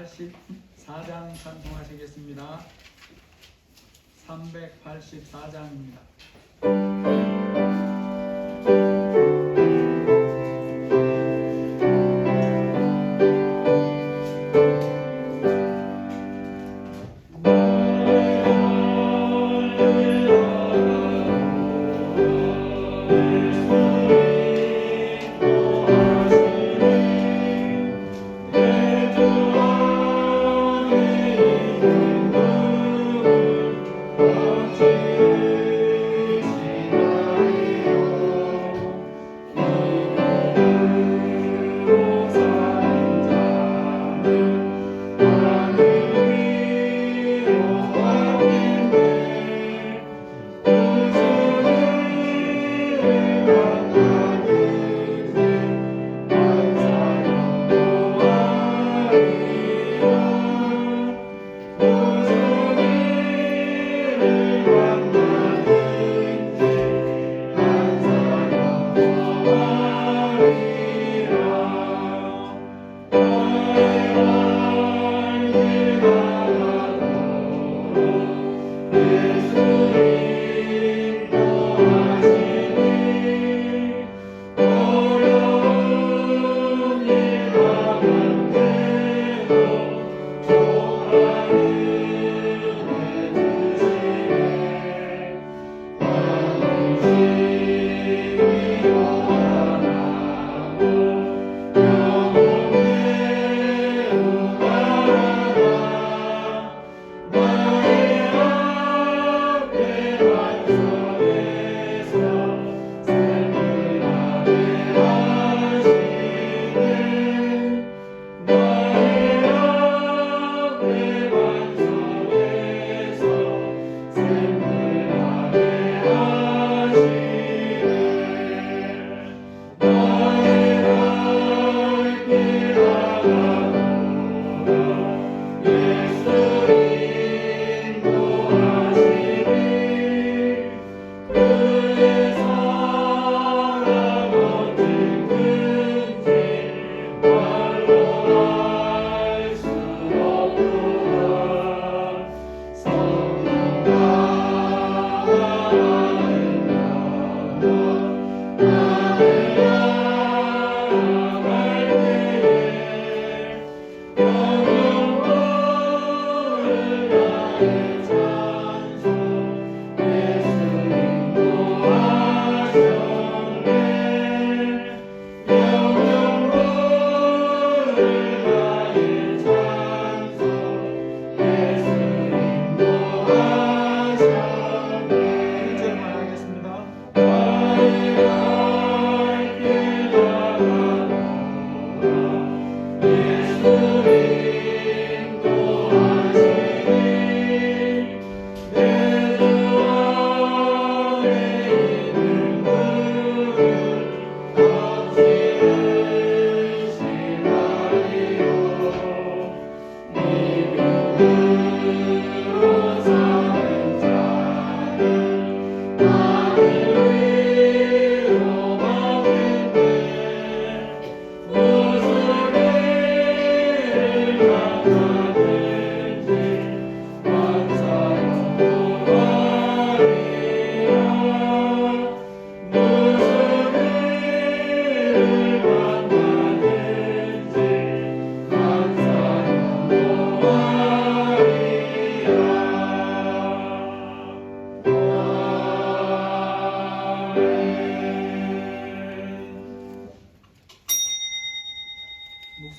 384장 찬송하시겠습니다. 384장입니다.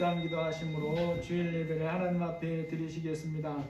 묵상 기도하심으로 주일 예배를 하나님 앞에 드리시겠습니다.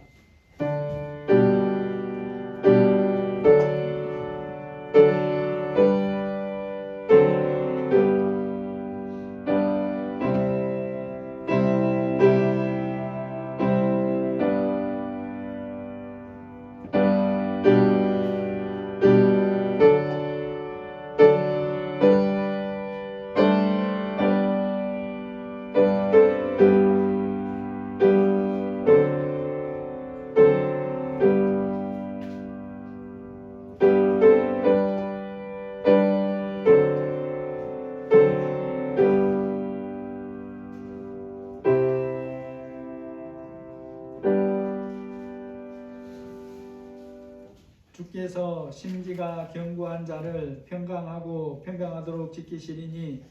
주께서 심지가 견고한 자를 평강하고 평강하도록 지키시리니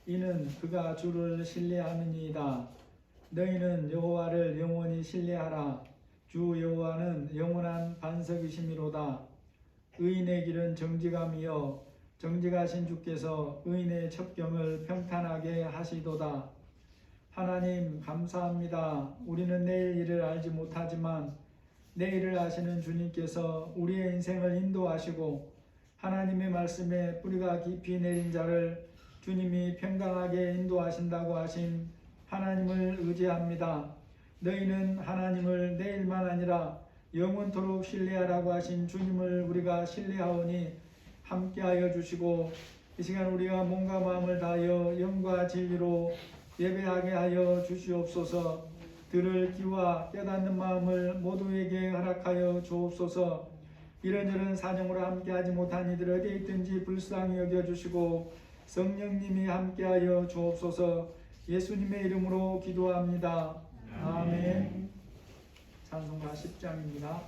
이는 그가 주를 신뢰함이니이다. 너희는 여호와를 영원히 신뢰하라. 주 여호와는 영원한 반석이시미로다. 의인의 길은 정직함이여 정직하신 주께서 의인의 첩경을 평탄하게 하시도다. 하나님 감사합니다. 우리는 내일 일을 알지 못하지만 내일을 아시는 주님께서 우리의 인생을 인도하시고 하나님의 말씀에 뿌리가 깊이 내린 자를 주님이 평강하게 인도하신다고 하신 하나님을 의지합니다. 너희는 하나님을 내일만 아니라 영원토록 신뢰하라고 하신 주님을 우리가 신뢰하오니 함께하여 주시고 이 시간 우리가 몸과 마음을 다하여 영과 진리로 예배하게 하여 주시옵소서. 들을 귀와 깨닫는 마음을 모두에게 허락하여 주옵소서. 이런저런 사정으로 함께하지 못한 이들 어디에 있든지 불쌍히 여겨주시고 성령님이 함께하여 주옵소서. 예수님의 이름으로 기도합니다. 아멘. 찬송가 10장입니다.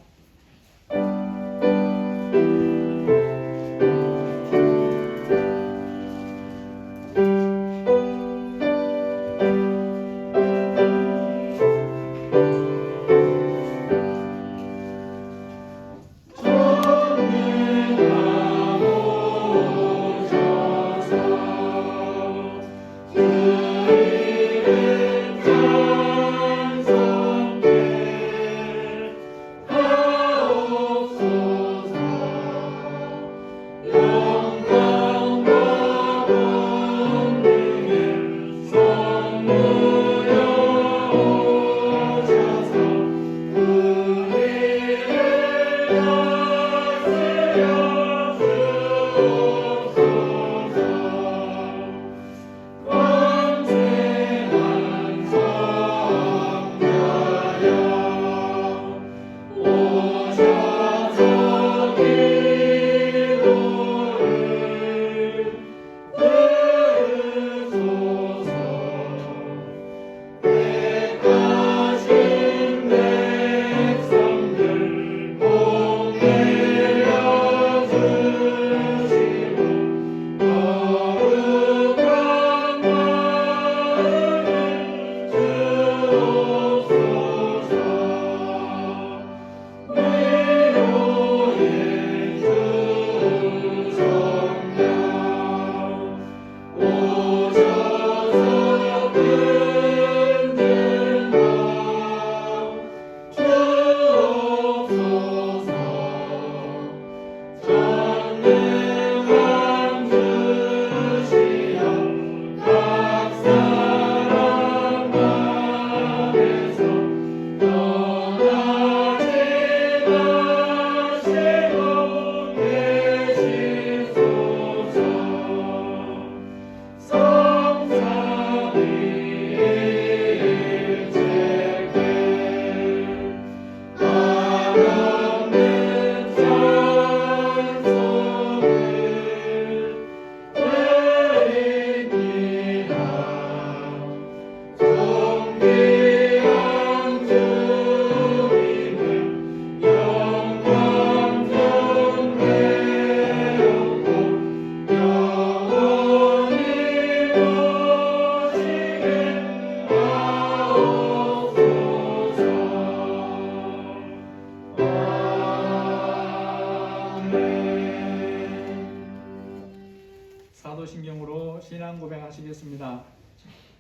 사도신경으로 신앙 고백하시겠습니다.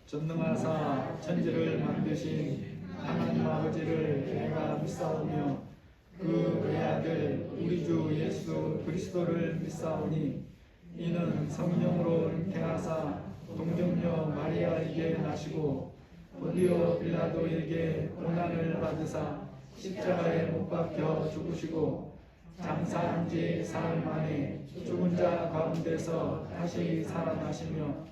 전능하사 천지를 만드신 하나님 아버지를 내가 믿사오며 그 외아들 우리 주 예수 그리스도를 믿사오니 이는 성령으로 잉태하사 동정녀 마리아에게 나시고 본디오 빌라도에게 고난을 받으사 십자가에 못 박혀 죽으시고 장사한 지 사흘 만에 죽은 자 가운데서 다시 살아나시며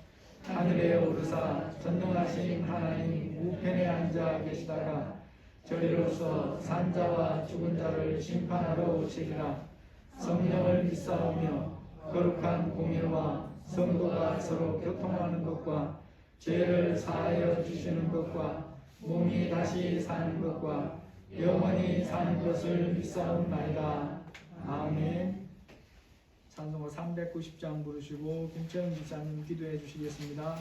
하늘에 오르사 전능하신 하나님 우편에 앉아 계시다가 저리로서 산자와 죽은 자를 심판하러 오시리라. 성령을 믿사오며 거룩한 공예와 성도가 서로 교통하는 것과 죄를 사하여 주시는 것과 몸이 다시 사는 것과 영원히 사는 것을 믿사옵나이다. 아멘. 찬송가 390장 부르시고 김채영 집사님 기도해 주시겠습니다.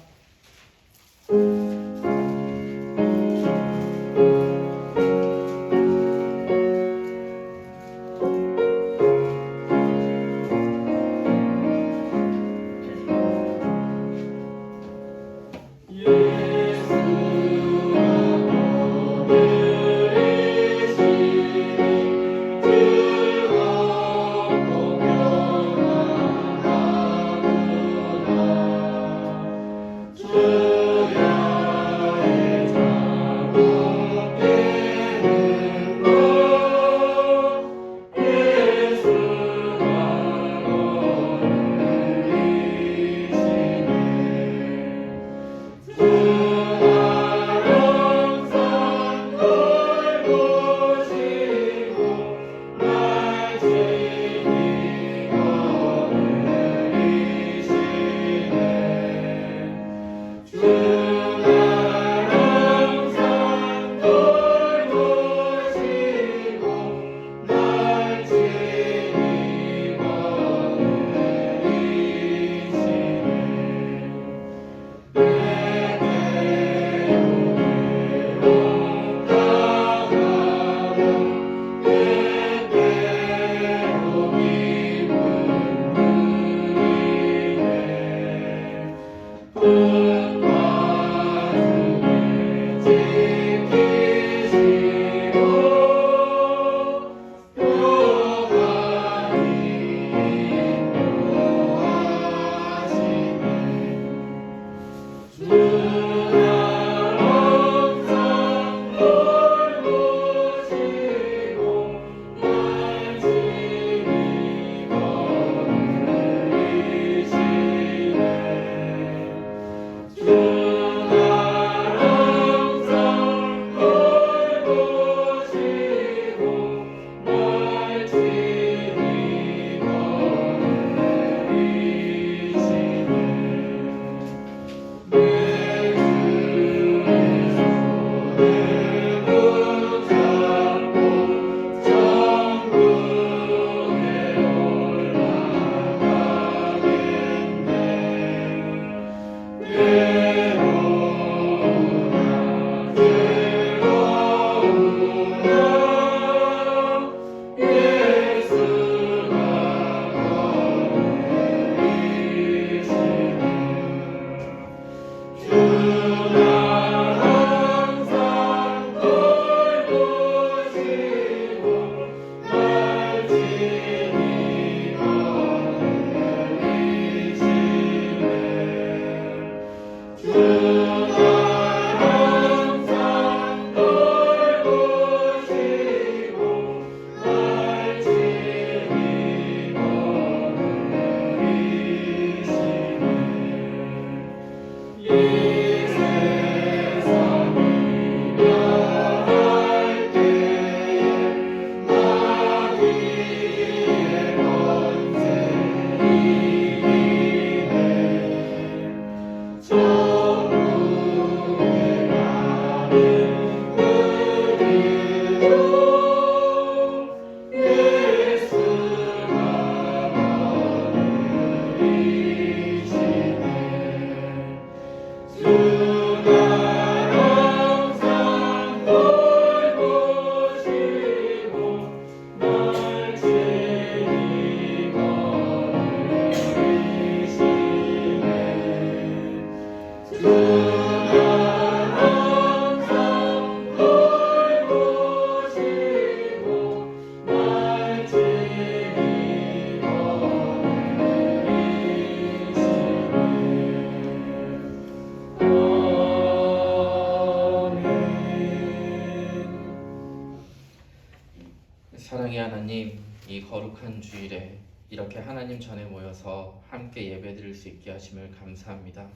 사랑의 하나님, 이 거룩한 주일에 이렇게 하나님 전에 모여서 함께 예배드릴 수 있게 하심을 감사합니다.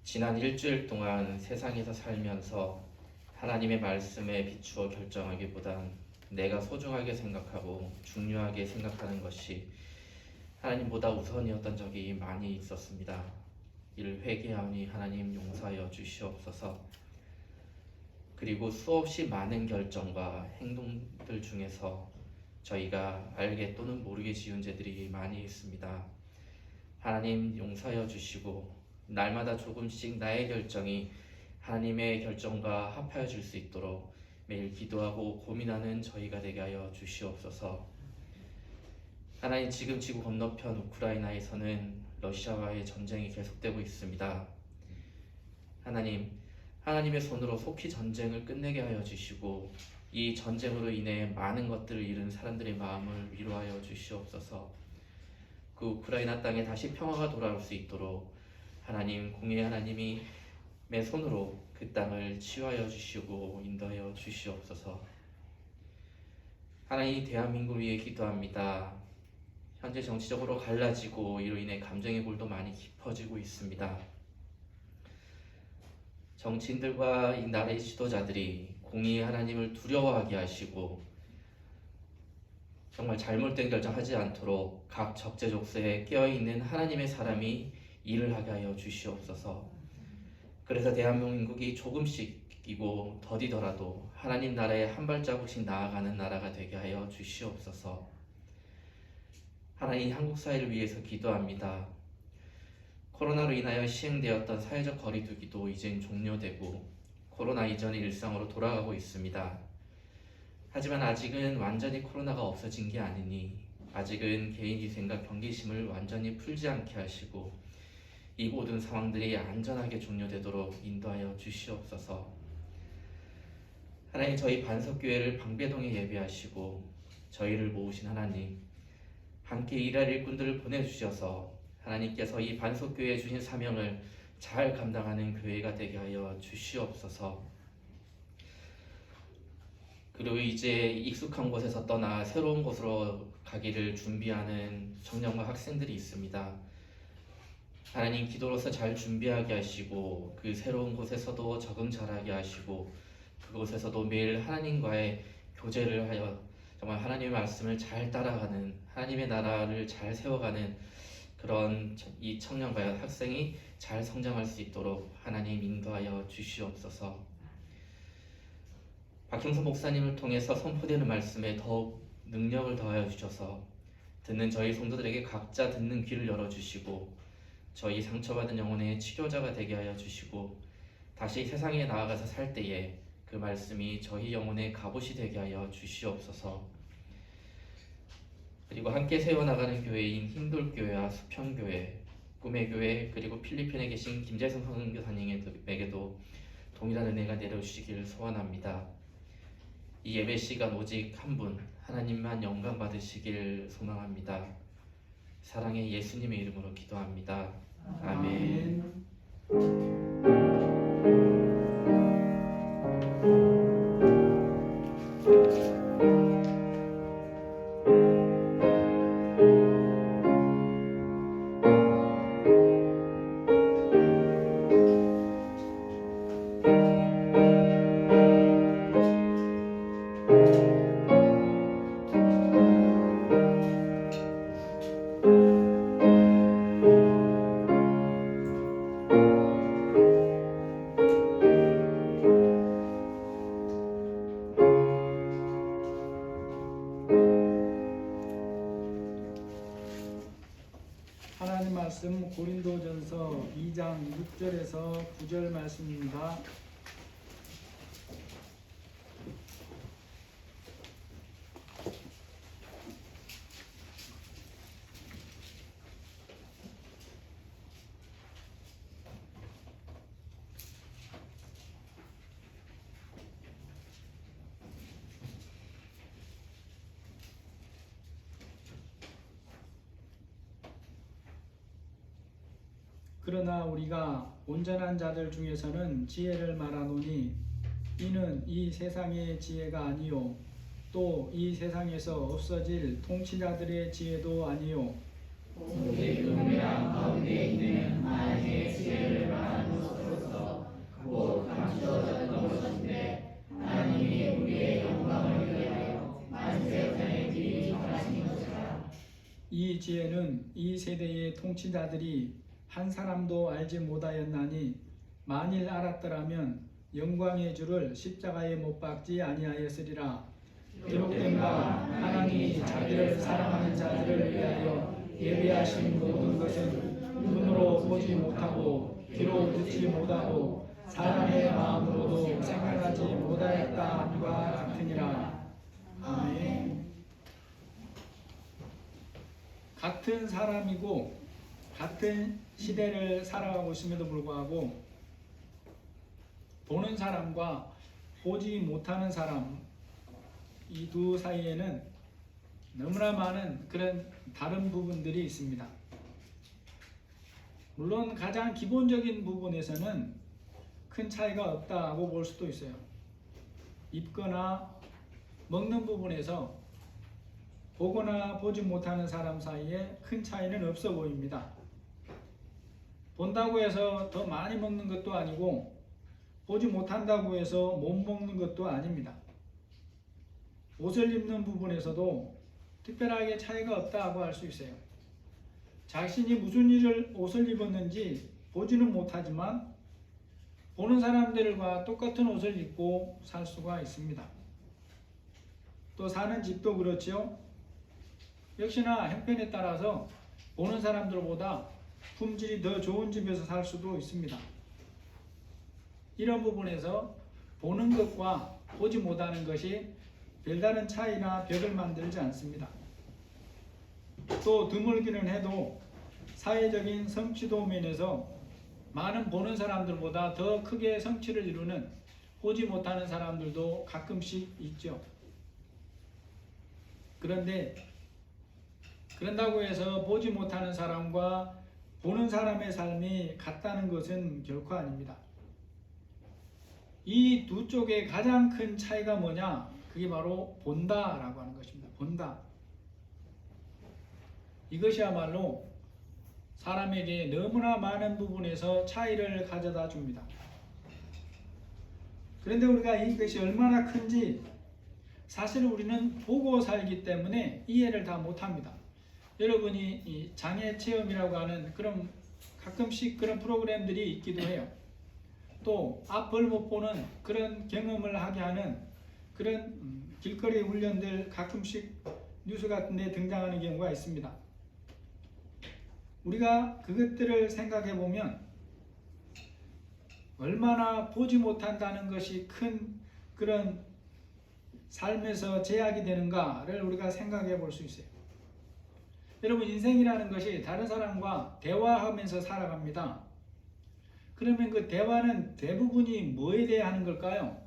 지난 일주일 동안 세상에서 살면서 하나님의 말씀에 비추어 결정하기보단 내가 소중하게 생각하고 중요하게 생각하는 것이 하나님보다 우선이었던 적이 많이 있었습니다. 이를 회개하오니 하나님 용서하여 주시옵소서. 그리고 수없이 많은 결정과 행동들 중에서 저희가 알게 또는 모르게 지은 죄들이 많이 있습니다. 하나님 용서하여 주시고 날마다 조금씩 나의 결정이 하나님의 결정과 합하여질 수 있도록 매일 기도하고 고민하는 저희가 되게 하여 주시옵소서. 하나님, 지금 지구 건너편 우크라이나에서는 러시아와의 전쟁이 계속되고 있습니다. 하나님의 손으로 속히 전쟁을 끝내게 하여 주시고 이 전쟁으로 인해 많은 것들을 잃은 사람들의 마음을 위로하여 주시옵소서. 그 우크라이나 땅에 다시 평화가 돌아올 수 있도록 하나님, 공의의 하나님이 내 손으로 그 땅을 치유하여 주시고 인도하여 주시옵소서. 하나님, 대한민국을 위해 기도합니다. 현재 정치적으로 갈라지고 이로 인해 감정의 골도 많이 깊어지고 있습니다. 정치인들과 이 나라의 지도자들이 공의의 하나님을 두려워하게 하시고 정말 잘못된 결정하지 않도록 각 적재적소에 깨어있는 하나님의 사람이 일을 하게 하여 주시옵소서. 그래서 대한민국이 조금씩이고 더디더라도 하나님 나라에 한 발자국씩 나아가는 나라가 되게 하여 주시옵소서. 하나님, 한국 사회를 위해서 기도합니다. 코로나로 인하여 시행되었던 사회적 거리두기도 이젠 종료되고 코로나 이전의 일상으로 돌아가고 있습니다. 하지만 아직은 완전히 코로나가 없어진 게 아니니 아직은 개인 위생과 경계심을 완전히 풀지 않게 하시고 이 모든 상황들이 안전하게 종료되도록 인도하여 주시옵소서. 하나님, 저희 반석교회를 방배동에 예배하시고 저희를 모으신 하나님, 함께 일할 일꾼들을 보내주셔서 하나님께서 이 반석교회에 주신 사명을 잘 감당하는 교회가 되게 하여 주시옵소서. 그리고 이제 익숙한 곳에서 떠나 새로운 곳으로 가기를 준비하는 청년과 학생들이 있습니다. 하나님, 기도로서 잘 준비하게 하시고 그 새로운 곳에서도 적응 잘하게 하시고 그곳에서도 매일 하나님과의 교제를 하여 정말 하나님의 말씀을 잘 따라가는, 하나님의 나라를 잘 세워가는 그런 이 청년과 학생이 잘 성장할 수 있도록 하나님 인도하여 주시옵소서. 박형선 목사님을 통해서 선포되는 말씀에 더욱 능력을 더하여 주셔서 듣는 저희 성도들에게 각자 듣는 귀를 열어주시고 저희 상처받은 영혼의 치료자가 되게 하여 주시고 다시 세상에 나아가서 살 때에 그 말씀이 저희 영혼의 갑옷이 되게 하여 주시옵소서. 그리고 함께 세워나가는 교회인 흰돌교회와 수평교회, 꿈의 교회, 그리고 필리핀에 계신 김재승 선교사님에게도 동일한 은혜가 내려주시기를 소원합니다. 이 예배 시간 오직 한 분, 하나님만 영광 받으시길 소망합니다. 사랑의 예수님의 이름으로 기도합니다. 아멘. 하나님 말씀 고린도전서 2장 6절에서 9절 말씀입니다. 그러나 우리가 온전한 자들 중에서는 지혜를 말하노니 이는 이 세상의 지혜가 아니요 또 이 세상에서 없어질 통치자들의 지혜도 아니요 오직 은밀한 가운데 있는 하나님의 지혜를 말하는 것으로서 곧 감추어졌던 것인데 하나님이 우리의 영광을 위하여 만세전에 미리 정하신 것이라. 이 지혜는 이 세대의 통치자들이 한 사람도 알지 못하였나니 만일 알았더라면 영광의 주를 십자가에 못 박지 아니하였으리라. 기록된 바 하나님이 자들을 위하여 예비하신 모든 것은 눈으로 보지 못하고 귀로 듣지 못하고 사람의 마음으로도 생각하지 못하였다 함과 같으니라. 아멘. 같은 사람이고 같은 시대를 살아가고 있음에도 불구하고 보는 사람과 보지 못하는 사람, 이 두 사이에는 너무나 많은 그런 다른 부분들이 있습니다. 물론 가장 기본적인 부분에서는 큰 차이가 없다고 볼 수도 있어요. 입거나 먹는 부분에서 보거나 보지 못하는 사람 사이에 큰 차이는 없어 보입니다. 본다고 해서 더 많이 먹는 것도 아니고 보지 못한다고 해서 못 먹는 것도 아닙니다. 옷을 입는 부분에서도 특별하게 차이가 없다고 할 수 있어요. 자신이 무슨 옷을 입었는지 보지는 못하지만 보는 사람들과 똑같은 옷을 입고 살 수가 있습니다. 또 사는 집도 그렇지요. 역시나 형편에 따라서 보는 사람들보다 품질이 더 좋은 집에서 살 수도 있습니다. 이런 부분에서 보는 것과 보지 못하는 것이 별다른 차이나 벽을 만들지 않습니다. 또 드물기는 해도 사회적인 성취도 면에서 많은 보는 사람들보다 더 크게 성취를 이루는 보지 못하는 사람들도 가끔씩 있죠. 그런데 그런다고 해서 보지 못하는 사람과 보는 사람의 삶이 같다는 것은 결코 아닙니다. 이 두 쪽의 가장 큰 차이가 뭐냐? 그게 바로 본다라고 하는 것입니다. 본다. 이것이야말로 사람에게 너무나 많은 부분에서 차이를 가져다 줍니다. 그런데 우리가 이것이 얼마나 큰지 사실 우리는 보고 살기 때문에 이해를 다 못합니다. 여러분이 이 장애 체험이라고 하는 그런 가끔씩 그런 프로그램들이 있기도 해요. 또 앞을 못 보는 그런 경험을 하게 하는 그런 길거리 훈련들 가끔씩 뉴스 같은 데 등장하는 경우가 있습니다. 우리가 그것들을 생각해 보면 얼마나 보지 못한다는 것이 큰 그런 삶에서 제약이 되는가를 우리가 생각해 볼 수 있어요. 여러분, 인생이라는 것이 다른 사람과 대화하면서 살아갑니다. 그러면 그 대화는 대부분이 뭐에 대해 하는 걸까요?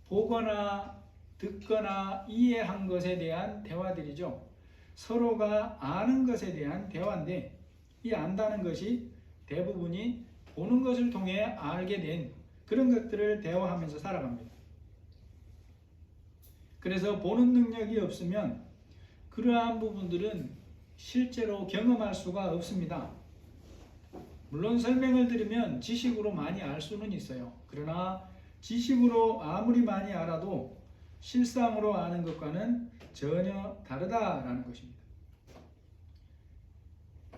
보거나 듣거나 이해한 것에 대한 대화들이죠. 서로가 아는 것에 대한 대화인데 이 안다는 것이 대부분이 보는 것을 통해 알게 된 그런 것들을 대화하면서 살아갑니다. 그래서 보는 능력이 없으면 그러한 부분들은 실제로 경험할 수가 없습니다. 물론 설명을 들으면 지식으로 많이 알 수는 있어요. 그러나 지식으로 아무리 많이 알아도 실상으로 아는 것과는 전혀 다르다라는 것입니다.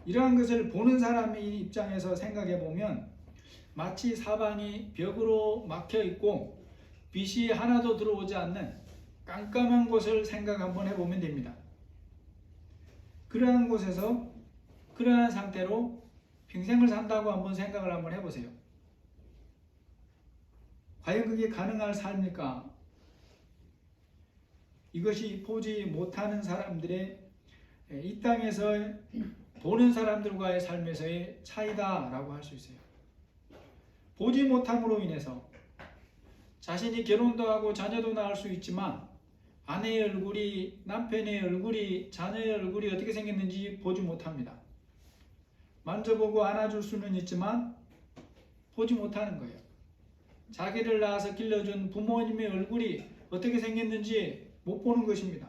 이러한 것을 보는 사람의 입장에서 생각해 보면 마치 사방이 벽으로 막혀 있고 빛이 하나도 들어오지 않는 깜깜한 곳을 생각 한번 해보면 됩니다. 그러한 곳에서 그러한 상태로 평생을 산다고 한번 생각을 한번 해보세요. 과연 그게 가능할 삶일까? 이것이 보지 못하는 사람들의 이 땅에서 보는 사람들과의 삶에서의 차이다라고 할 수 있어요. 보지 못함으로 인해서 자신이 결혼도 하고 자녀도 낳을 수 있지만 아내의 얼굴이, 남편의 얼굴이, 자녀의 얼굴이 어떻게 생겼는지 보지 못합니다. 만져보고 안아줄 수는 있지만 보지 못하는 거예요. 자기를 낳아서 길러준 부모님의 얼굴이 어떻게 생겼는지 못 보는 것입니다.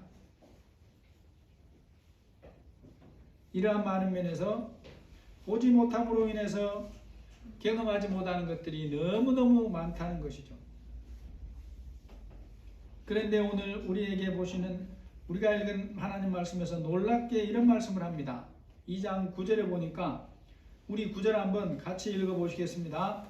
이러한 많은 면에서 보지 못함으로 인해서 경험하지 못하는 것들이 너무너무 많다는 것이죠. 그런데 오늘 우리에게 보시는 우리가 읽은 하나님 말씀에서 놀랍게 이런 말씀을 합니다. 2장 9절에 보니까 우리 9절 한번 같이 읽어보시겠습니다.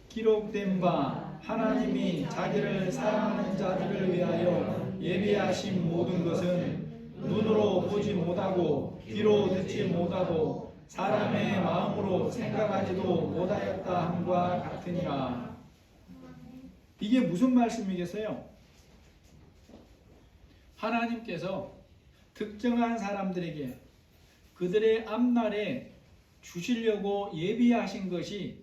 기록된 바 하나님이 자기를 사랑하는 자들을 위하여 예비하신 모든 것은 눈으로 보지 못하고 귀로 듣지 못하고 사람의 마음으로 생각하지도 못하였다 함과 같으니라. 이게 무슨 말씀이겠어요? 하나님께서 특정한 사람들에게 그들의 앞날에 주시려고 예비하신 것이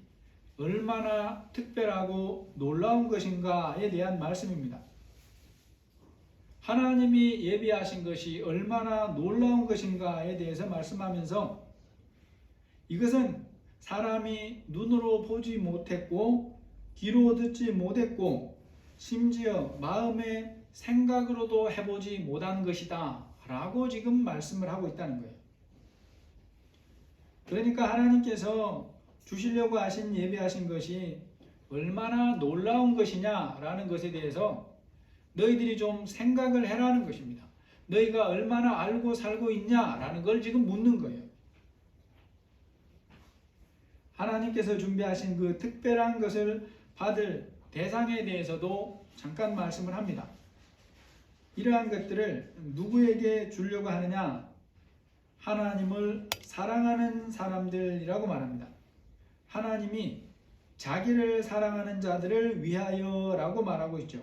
얼마나 특별하고 놀라운 것인가에 대한 말씀입니다. 하나님이 예비하신 것이 얼마나 놀라운 것인가에 대해서 말씀하면서 이것은 사람이 눈으로 보지 못했고 귀로 듣지 못했고 심지어 마음의 생각으로도 해보지 못한 것이다 라고 지금 말씀을 하고 있다는 거예요. 그러니까 하나님께서 주시려고 하신 예비하신 것이 얼마나 놀라운 것이냐라는 것에 대해서 너희들이 좀 생각을 해라는 것입니다. 너희가 얼마나 알고 살고 있냐라는 걸 지금 묻는 거예요. 하나님께서 준비하신 그 특별한 것을 받을 대상에 대해서도 잠깐 말씀을 합니다. 이러한 것들을 누구에게 주려고 하느냐? 하나님을 사랑하는 사람들이라고 말합니다. 하나님이 자기를 사랑하는 자들을 위하여라고 말하고 있죠.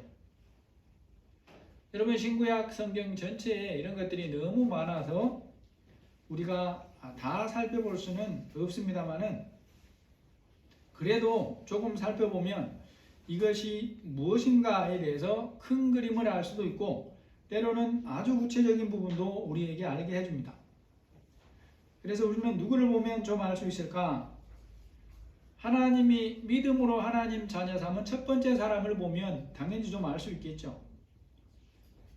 여러분 신구약 성경 전체에 이런 것들이 너무 많아서 우리가 다 살펴볼 수는 없습니다만은 그래도 조금 살펴보면 이것이 무엇인가에 대해서 큰 그림을 알 수도 있고 때로는 아주 구체적인 부분도 우리에게 알게 해줍니다. 그래서 우리는 누구를 보면 좀 알 수 있을까? 하나님이 믿음으로 하나님 자녀 삼은 첫 번째 사람을 보면 당연히 좀 알 수 있겠죠.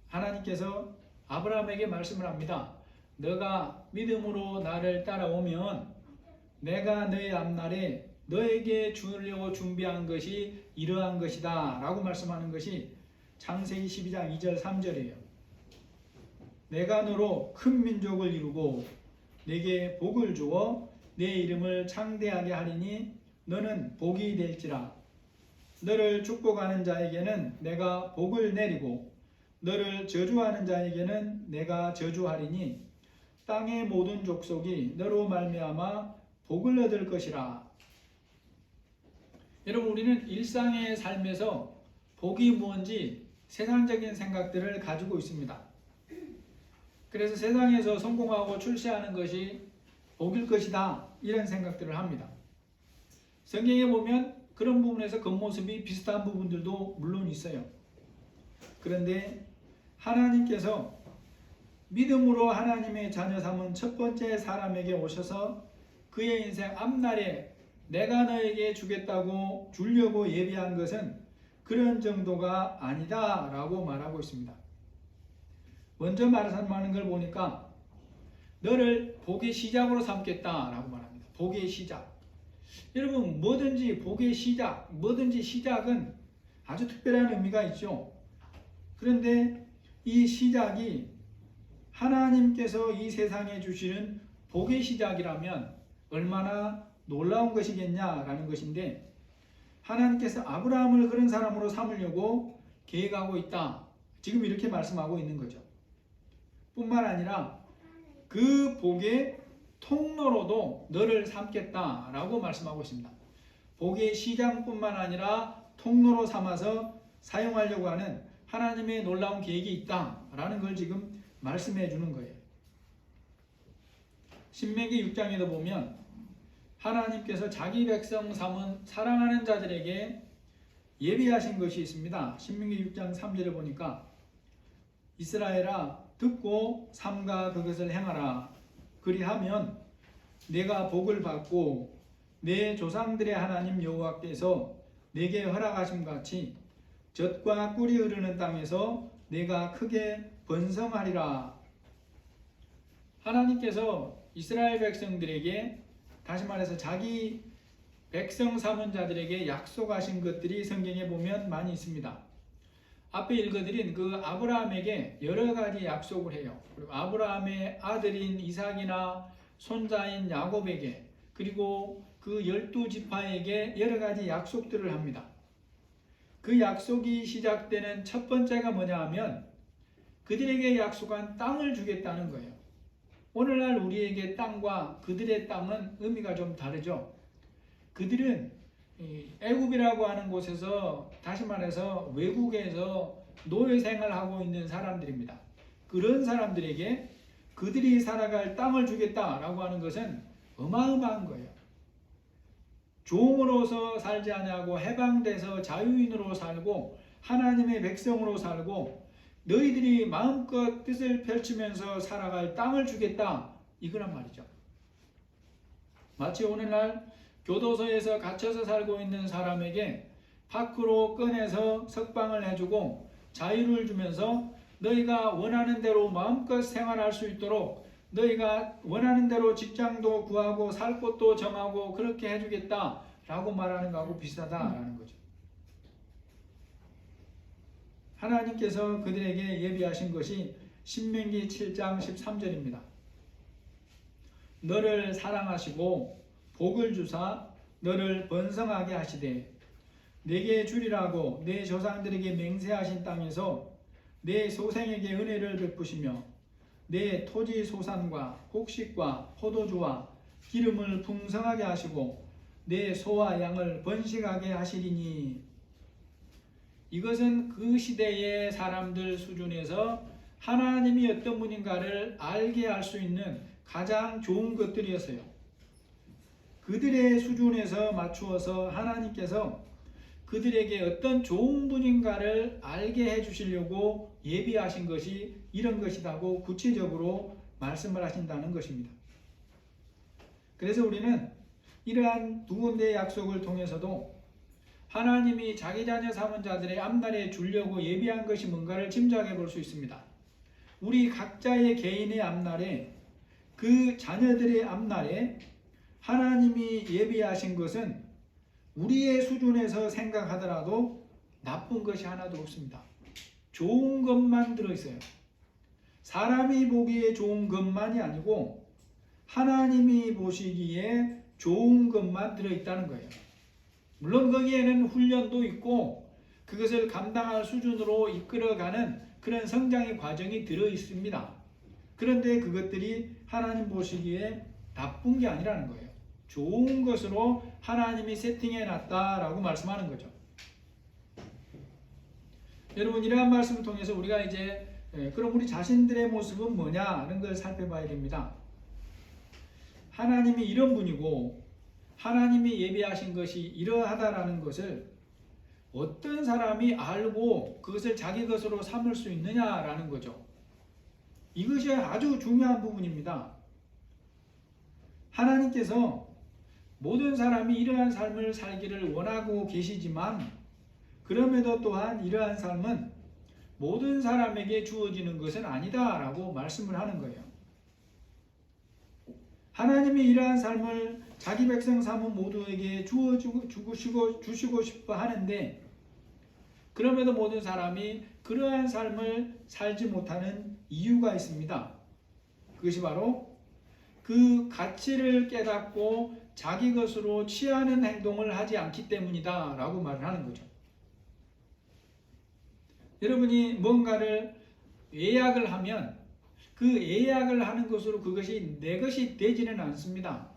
하나님께서 아브라함에게 말씀을 합니다. 너가 믿음으로 나를 따라오면 내가 너의 앞날에 너에게 주려고 준비한 것이 이러한 것이다 라고 말씀하는 것이 창세기 12장 2절 3절이에요. 내가 너로 큰 민족을 이루고 내게 복을 주어 내 이름을 창대하게 하리니 너는 복이 될지라. 너를 축복하는 자에게는 내가 복을 내리고 너를 저주하는 자에게는 내가 저주하리니 땅의 모든 족속이 너로 말미암아 복을 얻을 것이라. 여러분 우리는 일상의 삶에서 복이 뭔지 세상적인 생각들을 가지고 있습니다. 그래서 세상에서 성공하고 출세하는 것이 복일 것이다 이런 생각들을 합니다. 성경에 보면 그런 부분에서 겉모습이 비슷한 부분들도 물론 있어요. 그런데 하나님께서 믿음으로 하나님의 자녀 삼은 첫 번째 사람에게 오셔서 그의 인생 앞날에 내가 너에게 주겠다고 주려고 예비한 것은 그런 정도가 아니다 라고 말하고 있습니다. 먼저 말하는 걸 보니까 너를 복의 시작으로 삼겠다 라고 말합니다. 복의 시작. 여러분 뭐든지 복의 시작, 뭐든지 시작은 아주 특별한 의미가 있죠. 그런데 이 시작이 하나님께서 이 세상에 주시는 복의 시작이라면 얼마나 놀라운 것이겠냐라는 것인데 하나님께서 아브라함을 그런 사람으로 삼으려고 계획하고 있다. 지금 이렇게 말씀하고 있는 거죠. 뿐만 아니라 그 복의 통로로도 너를 삼겠다라고 말씀하고 있습니다. 복의 시작뿐만 아니라 통로로 삼아서 사용하려고 하는 하나님의 놀라운 계획이 있다라는 걸 지금 말씀해 주는 거예요. 신명기 6장에도 보면 하나님께서 자기 백성 삼은 사랑하는 자들에게 예비하신 것이 있습니다. 신명기 6장 3절에 보니까 이스라엘아 듣고 삼가 그것을 행하라. 그리하면 내가 복을 받고 내 조상들의 하나님 여호와께서 내게 허락하신 같이 젖과 꿀이 흐르는 땅에서 내가 크게 번성하리라. 하나님께서 이스라엘 백성들에게 다시 말해서 자기 백성 삼은 자들에게 약속하신 것들이 성경에 보면 많이 있습니다. 앞에 읽어드린 그 아브라함에게 여러 가지 약속을 해요. 그리고 아브라함의 아들인 이삭이나 손자인 야곱에게 그리고 그 12지파에게 여러 가지 약속들을 합니다. 그 약속이 시작되는 첫 번째가 뭐냐 하면 그들에게 약속한 땅을 주겠다는 거예요. 오늘날 우리에게 땅과 그들의 땅은 의미가 좀 다르죠. 그들은 애굽이라고 하는 곳에서, 다시 말해서 외국에서 노예 생활을 하고 있는 사람들입니다. 그런 사람들에게 그들이 살아갈 땅을 주겠다라고 하는 것은 어마어마한 거예요. 종으로서 살지 아니하고 해방돼서 자유인으로 살고 하나님의 백성으로 살고 너희들이 마음껏 뜻을 펼치면서 살아갈 땅을 주겠다, 이거란 말이죠. 마치 오늘날 교도소에서 갇혀서 살고 있는 사람에게 밖으로 꺼내서 석방을 해주고 자유를 주면서 너희가 원하는 대로 마음껏 생활할 수 있도록, 너희가 원하는 대로 직장도 구하고 살 곳도 정하고 그렇게 해주겠다 라고 말하는 거하고 비슷하다라는 거죠. 하나님께서 그들에게 예비하신 것이 신명기 7장 13절입니다. 너를 사랑하시고 복을 주사 너를 번성하게 하시되 내게 주리라고 내 조상들에게 맹세하신 땅에서 내 소생에게 은혜를 베푸시며 내 토지 소산과 곡식과 포도주와 기름을 풍성하게 하시고 내 소와 양을 번식하게 하시리니. 이것은 그 시대의 사람들 수준에서 하나님이 어떤 분인가를 알게 할 수 있는 가장 좋은 것들이었어요. 그들의 수준에서 맞추어서 하나님께서 그들에게 어떤 좋은 분인가를 알게 해주시려고 예비하신 것이 이런 것이라고 구체적으로 말씀을 하신다는 것입니다. 그래서 우리는 이러한 두 군데의 약속을 통해서도 하나님이 자기 자녀 삼은 자들의 앞날에 주려고 예비한 것이 뭔가를 짐작해 볼 수 있습니다. 우리 각자의 개인의 앞날에, 그 자녀들의 앞날에 하나님이 예비하신 것은 우리의 수준에서 생각하더라도 나쁜 것이 하나도 없습니다. 좋은 것만 들어있어요. 사람이 보기에 좋은 것만이 아니고 하나님이 보시기에 좋은 것만 들어있다는 거예요. 물론 거기에는 훈련도 있고 그것을 감당할 수준으로 이끌어가는 그런 성장의 과정이 들어있습니다. 그런데 그것들이 하나님 보시기에 나쁜 게 아니라는 거예요. 좋은 것으로 하나님이 세팅해 놨다라고 말씀하는 거죠. 여러분, 이러한 말씀을 통해서 우리가 이제 그럼 우리 자신들의 모습은 뭐냐는 걸 살펴봐야 됩니다. 하나님이 이런 분이고 하나님이 예비하신 것이 이러하다라는 것을 어떤 사람이 알고 그것을 자기 것으로 삼을 수 있느냐라는 거죠. 이것이 아주 중요한 부분입니다. 하나님께서 모든 사람이 이러한 삶을 살기를 원하고 계시지만 그럼에도 또한 이러한 삶은 모든 사람에게 주어지는 것은 아니다라고 말씀을 하는 거예요. 하나님이 이러한 삶을 자기 백성 삼은 모두에게 주시고 싶어 하는데 그럼에도 모든 사람이 그러한 삶을 살지 못하는 이유가 있습니다. 그것이 바로 그 가치를 깨닫고 자기 것으로 취하는 행동을 하지 않기 때문이다 라고 말을 하는 거죠. 여러분이 뭔가를 예약을 하면 그 예약을 하는 것으로 그것이 내 것이 되지는 않습니다.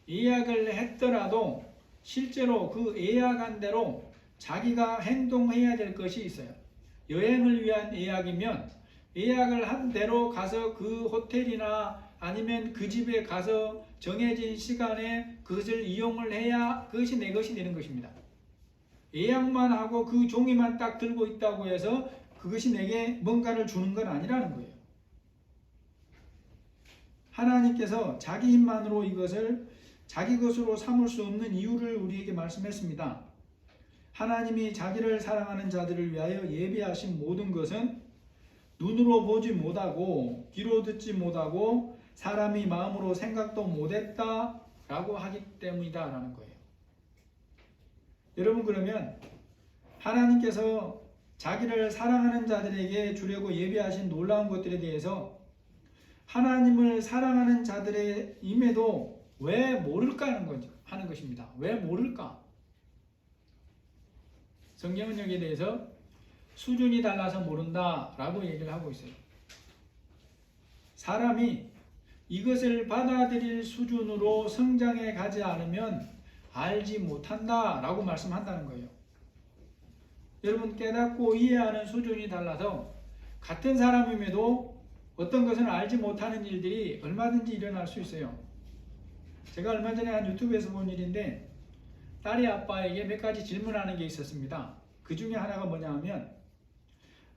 예약을 했더라도 실제로 그 예약한 대로 자기가 행동해야 될 것이 있어요. 여행을 위한 예약이면 예약을 한 대로 가서 그 호텔이나 아니면 그 집에 가서 정해진 시간에 그것을 이용을 해야 그것이 내 것이 되는 것입니다. 예약만 하고 그 종이만 딱 들고 있다고 해서 그것이 내게 뭔가를 주는 건 아니라는 거예요. 하나님께서 자기 힘만으로 이것을 자기 것으로 삼을 수 없는 이유를 우리에게 말씀했습니다. 하나님이 자기를 사랑하는 자들을 위하여 예비하신 모든 것은 눈으로 보지 못하고 귀로 듣지 못하고 사람이 마음으로 생각도 못했다라고 하기 때문이다 라는 거예요. 여러분, 그러면 하나님께서 자기를 사랑하는 자들에게 주려고 예비하신 놀라운 것들에 대해서 하나님을 사랑하는 자들의 임에도 왜 모를까 하는 것입니다. 왜 모를까? 성경은 여기에 대해서 수준이 달라서 모른다라고 얘기를 하고 있어요. 사람이 이것을 받아들일 수준으로 성장해 가지 않으면 알지 못한다 라고 말씀한다는 거예요. 여러분, 깨닫고 이해하는 수준이 달라서 같은 사람임에도 어떤 것은 알지 못하는 일들이 얼마든지 일어날 수 있어요. 제가 얼마 전에 한 유튜브에서 본 일인데, 딸이 아빠에게 몇 가지 질문하는 게 있었습니다. 그 중에 하나가 뭐냐 하면,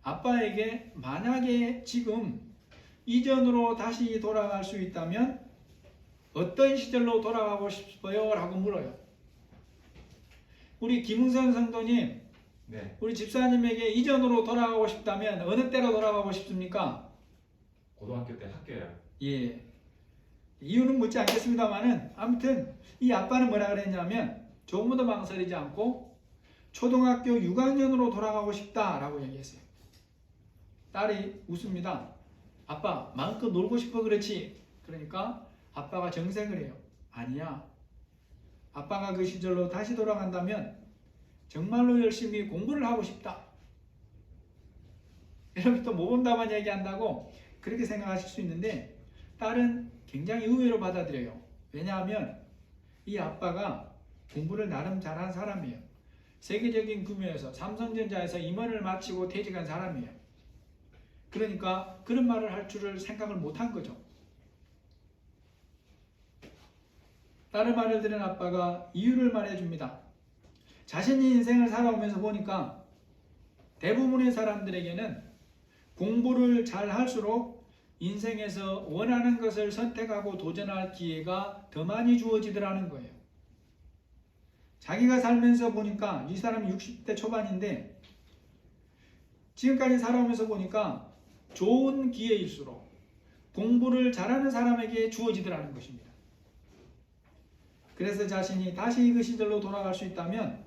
아빠에게 만약에 지금 이전으로 다시 돌아갈 수 있다면 어떤 시절로 돌아가고 싶어요? 라고 물어요. 우리 김웅선 성도님, 네, 우리 집사님에게 이전으로 돌아가고 싶다면 어느 때로 돌아가고 싶습니까? 고등학교 때 학교요. 예. 이유는 묻지 않겠습니다만은 아무튼 이 아빠는 뭐라 그랬냐면 조금도 망설이지 않고 초등학교 6학년으로 돌아가고 싶다라고 얘기했어요. 딸이 웃습니다. 아빠, 마음껏 놀고 싶어 그렇지. 그러니까 아빠가 정색을 해요. 아니야. 아빠가 그 시절로 다시 돌아간다면 정말로 열심히 공부를 하고 싶다. 여러분, 또 모범답안 얘기한다고 그렇게 생각하실 수 있는데, 딸은 굉장히 의외로 받아들여요. 왜냐하면 이 아빠가 공부를 나름 잘한 사람이에요. 세계적인 규모에서 삼성전자에서 임원을 마치고 퇴직한 사람이에요. 그러니까 그런 말을 할 줄을 생각을 못한 거죠. 딸의 말을 들은 아빠가 이유를 말해줍니다. 자신이 인생을 살아오면서 보니까 대부분의 사람들에게는 공부를 잘 할수록 인생에서 원하는 것을 선택하고 도전할 기회가 더 많이 주어지더라는 거예요. 자기가 살면서 보니까 이 사람이 60대 초반인데 지금까지 살아오면서 보니까 좋은 기회일수록 공부를 잘하는 사람에게 주어지더라는 것입니다. 그래서 자신이 다시 그 시절로 돌아갈 수 있다면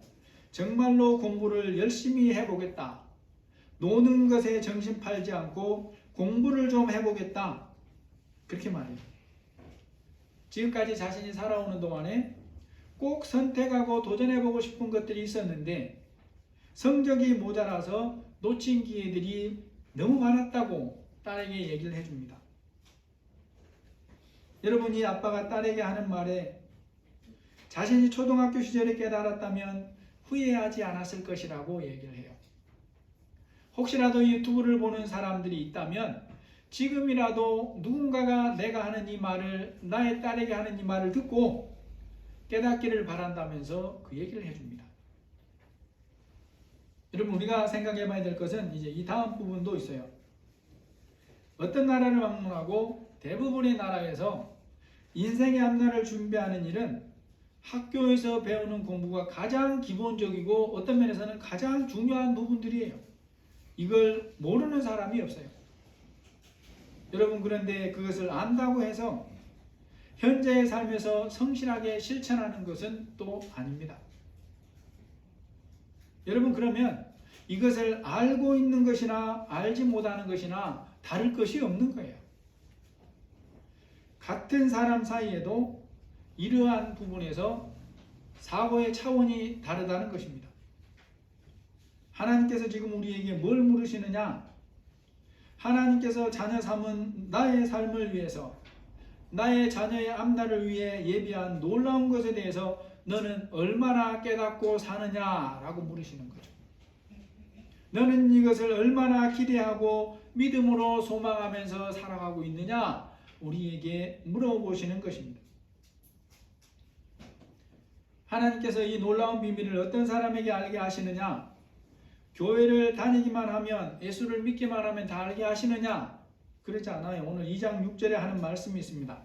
정말로 공부를 열심히 해보겠다. 노는 것에 정신 팔지 않고 공부를 좀 해보겠다. 그렇게 말해요. 지금까지 자신이 살아오는 동안에 꼭 선택하고 도전해보고 싶은 것들이 있었는데 성적이 모자라서 놓친 기회들이 너무 많았다고 딸에게 얘기를 해줍니다. 여러분이 아빠가 딸에게 하는 말에 자신이 초등학교 시절에 깨달았다면 후회하지 않았을 것이라고 얘기를 해요. 혹시라도 유튜브를 보는 사람들이 있다면 지금이라도 누군가가 내가 하는 이 말을, 나의 딸에게 하는 이 말을 듣고 깨닫기를 바란다면서 그 얘기를 해줍니다. 여러분, 우리가 생각해 봐야 될 것은 이제 이 다음 부분도 있어요. 어떤 나라를 방문하고 대부분의 나라에서 인생의 앞날을 준비하는 일은 학교에서 배우는 공부가 가장 기본적이고 어떤 면에서는 가장 중요한 부분들이에요. 이걸 모르는 사람이 없어요. 여러분, 그런데 그것을 안다고 해서 현재의 삶에서 성실하게 실천하는 것은 또 아닙니다. 여러분, 그러면 이것을 알고 있는 것이나 알지 못하는 것이나 다를 것이 없는 거예요. 같은 사람 사이에도 이러한 부분에서 사고의 차원이 다르다는 것입니다. 하나님께서 지금 우리에게 뭘 물으시느냐? 하나님께서 자녀 삼은 나의 삶을 위해서, 나의 자녀의 앞날을 위해 예비한 놀라운 것에 대해서 너는 얼마나 깨닫고 사느냐라고 물으시는 거죠. 너는 이것을 얼마나 기대하고 믿음으로 소망하면서 살아가고 있느냐? 우리에게 물어보시는 것입니다. 하나님께서 이 놀라운 비밀을 어떤 사람에게 알게 하시느냐? 교회를 다니기만 하면, 예수를 믿기만 하면 다 알게 하시느냐? 그렇지 않아요. 오늘 2장 6절에 하는 말씀이 있습니다.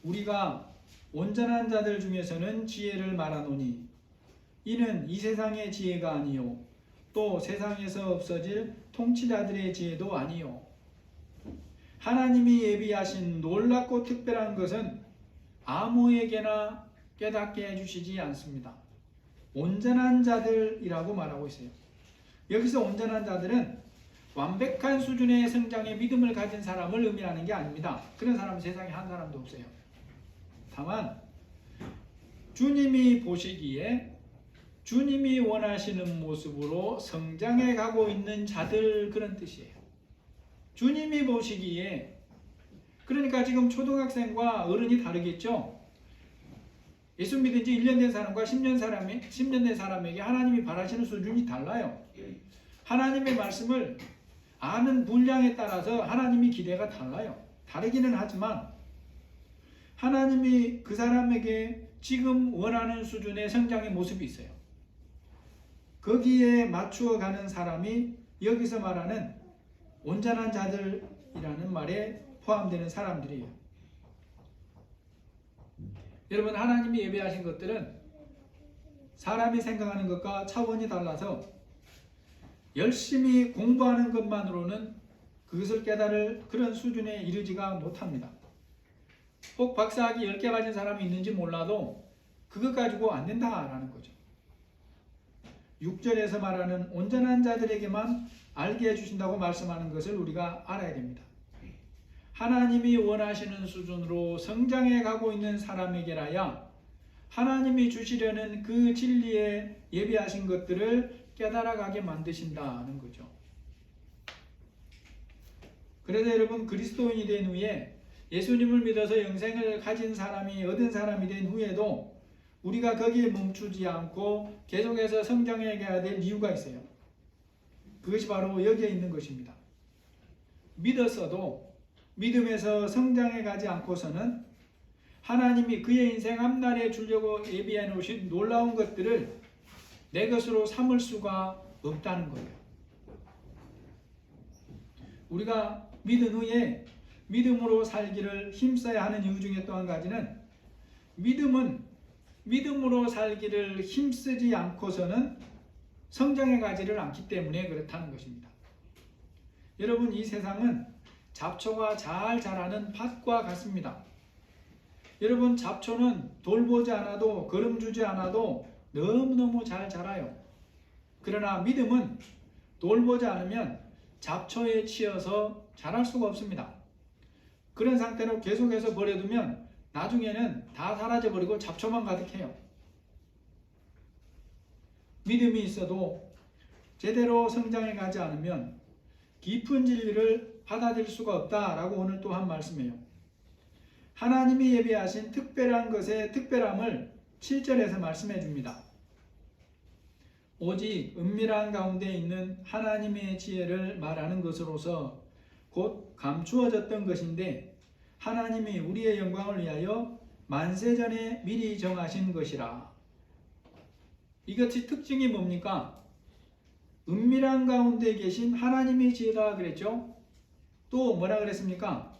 우리가 온전한 자들 중에서는 지혜를 말하노니 이는 이 세상의 지혜가 아니요 또 세상에서 없어질 통치자들의 지혜도 아니요 하나님이 예비하신 놀랍고 특별한 것은 아무에게나 깨닫게 해주시지 않습니다. 온전한 자들이라고 말하고 있어요. 여기서 온전한 자들은 완벽한 수준의 성장의 믿음을 가진 사람을 의미하는 게 아닙니다. 그런 사람은 세상에 한 사람도 없어요. 다만 주님이 보시기에 주님이 원하시는 모습으로 성장해 가고 있는 자들, 그런 뜻이에요. 주님이 보시기에 그러니까 지금 초등학생과 어른이 다르겠죠. 예수 믿은 지 1년 된 사람과 10년 된 사람에게 하나님이 바라시는 수준이 달라요. 하나님의 말씀을 아는 분량에 따라서 하나님이 기대가 달라요. 다르기는 하지만 하나님이 그 사람에게 지금 원하는 수준의 성장의 모습이 있어요. 거기에 맞추어 가는 사람이 여기서 말하는 온전한 자들이라는 말에 포함되는 사람들이에요. 여러분, 하나님이 예배하신 것들은 사람이 생각하는 것과 차원이 달라서 열심히 공부하는 것만으로는 그것을 깨달을 그런 수준에 이르지가 못합니다. 혹 박사학위 10개 가진 사람이 있는지 몰라도 그것 가지고 안 된다라는 거죠. 6절에서 말하는 온전한 자들에게만 알게 해주신다고 말씀하는 것을 우리가 알아야 됩니다. 하나님이 원하시는 수준으로 성장해 가고 있는 사람에게라야 하나님이 주시려는 그 진리에 예비하신 것들을 깨달아가게 만드신다는 거죠. 그래서 여러분, 그리스도인이 된 후에 예수님을 믿어서 영생을 가진 사람이 얻은 사람이 된 후에도 우리가 거기에 멈추지 않고 계속해서 성장해 가야 될 이유가 있어요. 그것이 바로 여기에 있는 것입니다. 믿었어도 믿음에서 성장해 가지 않고서는 하나님이 그의 인생 앞날에 주려고 예비해 놓으신 놀라운 것들을 내 것으로 삼을 수가 없다는 거예요. 우리가 믿은 후에 믿음으로 살기를 힘써야 하는 이유 중에 또 한 가지는 믿음으로 살기를 힘쓰지 않고서는 성장해 가지를 않기 때문에 그렇다는 것입니다. 여러분, 이 세상은 잡초가 잘 자라는 밭과 같습니다. 여러분, 잡초는 돌보지 않아도 거름 주지 않아도 너무너무 잘 자라요. 그러나 믿음은 돌보지 않으면 잡초에 치여서 자랄 수가 없습니다. 그런 상태로 계속해서 버려두면 나중에는 다 사라져버리고 잡초만 가득해요. 믿음이 있어도 제대로 성장해 가지 않으면 깊은 진리를 받아들일 수가 없다라고 오늘 또 한 말씀이에요. 하나님이 예비하신 특별한 것의 특별함을 7절에서 말씀해 줍니다. 오직 은밀한 가운데 있는 하나님의 지혜를 말하는 것으로서 곧 감추어졌던 것인데 하나님이 우리의 영광을 위하여 만세전에 미리 정하신 것이라. 이것이 특징이 뭡니까? 은밀한 가운데 계신 하나님의 지혜다 그랬죠? 또 뭐라 그랬습니까?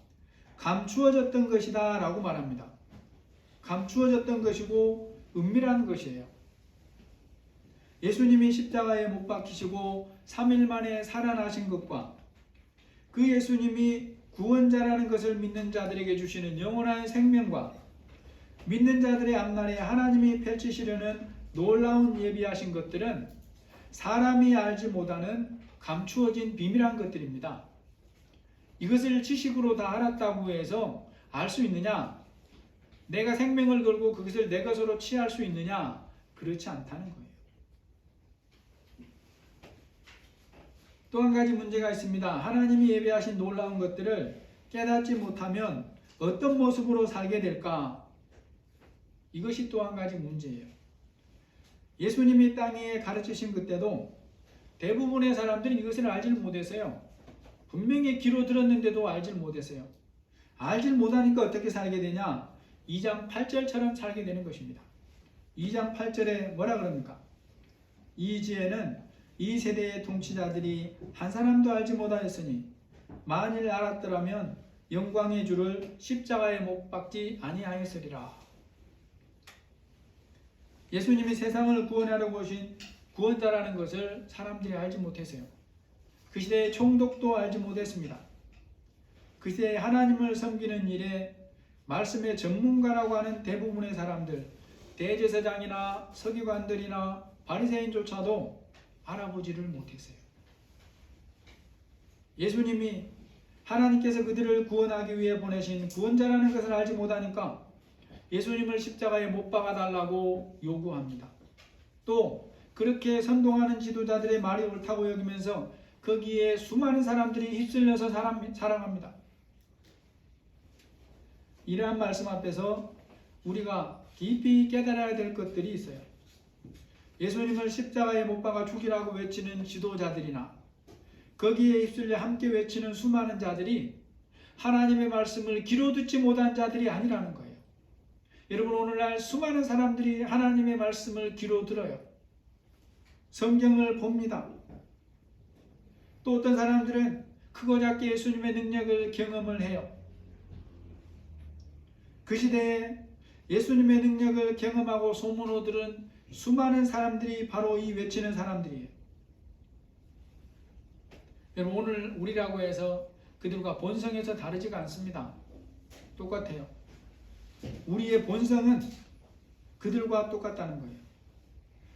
감추어졌던 것이다 라고 말합니다. 감추어졌던 것이고 은밀한 것이에요. 예수님이 십자가에 못 박히시고 3일 만에 살아나신 것과 그 예수님이 구원자라는 것을 믿는 자들에게 주시는 영원한 생명과 믿는 자들의 앞날에 하나님이 펼치시려는 놀라운 예비하신 것들은 사람이 알지 못하는 감추어진 비밀한 것들입니다. 이것을 지식으로 다 알았다고 해서 알 수 있느냐? 내가 생명을 걸고 그것을 내 것으로 취할 수 있느냐? 그렇지 않다는 거예요. 또 한 가지 문제가 있습니다. 하나님이 예비하신 놀라운 것들을 깨닫지 못하면 어떤 모습으로 살게 될까? 이것이 또 한 가지 문제예요. 예수님이 땅에 가르치신 그때도 대부분의 사람들은 이것을 알지를 못했어요. 분명히 귀로 들었는데도 알지를 못했어요. 알지를 못하니까 어떻게 살게 되냐? 2장 8절처럼 살게 되는 것입니다. 2장 8절에 뭐라 그럽니까? 이 지혜는 이 세대의 통치자들이 한 사람도 알지 못하였으니 만일 알았더라면 영광의 주를 십자가에 못 박지 아니하였으리라. 예수님이 세상을 구원하려고 오신 구원자라는 것을 사람들이 알지 못했어요. 그 시대의 총독도 알지 못했습니다. 그 시대에 하나님을 섬기는 일에 말씀의 전문가라고 하는 대부분의 사람들, 대제사장이나 서기관들이나 바리새인조차도 알아보지를 못했어요. 예수님이 하나님께서 그들을 구원하기 위해 보내신 구원자라는 것을 알지 못하니까 예수님을 십자가에 못 박아달라고 요구합니다. 또 그렇게 선동하는 지도자들의 말이 옳다고 여기면서 거기에 수많은 사람들이 휩쓸려서 사랑합니다. 이러한 말씀 앞에서 우리가 깊이 깨달아야 될 것들이 있어요. 예수님을 십자가에 못 박아 죽이라고 외치는 지도자들이나 거기에 휩쓸려 함께 외치는 수많은 자들이 하나님의 말씀을 귀로 듣지 못한 자들이 아니라는 거예요. 여러분, 오늘날 수많은 사람들이 하나님의 말씀을 귀로 들어요. 성경을 봅니다. 또 어떤 사람들은 크고 작게 예수님의 능력을 경험을 해요. 그 시대에 예수님의 능력을 경험하고 소문을 들은 수많은 사람들이 바로 이 외치는 사람들이에요. 여러분, 오늘 우리라고 해서 그들과 본성에서 다르지가 않습니다. 똑같아요. 우리의 본성은 그들과 똑같다는 거예요.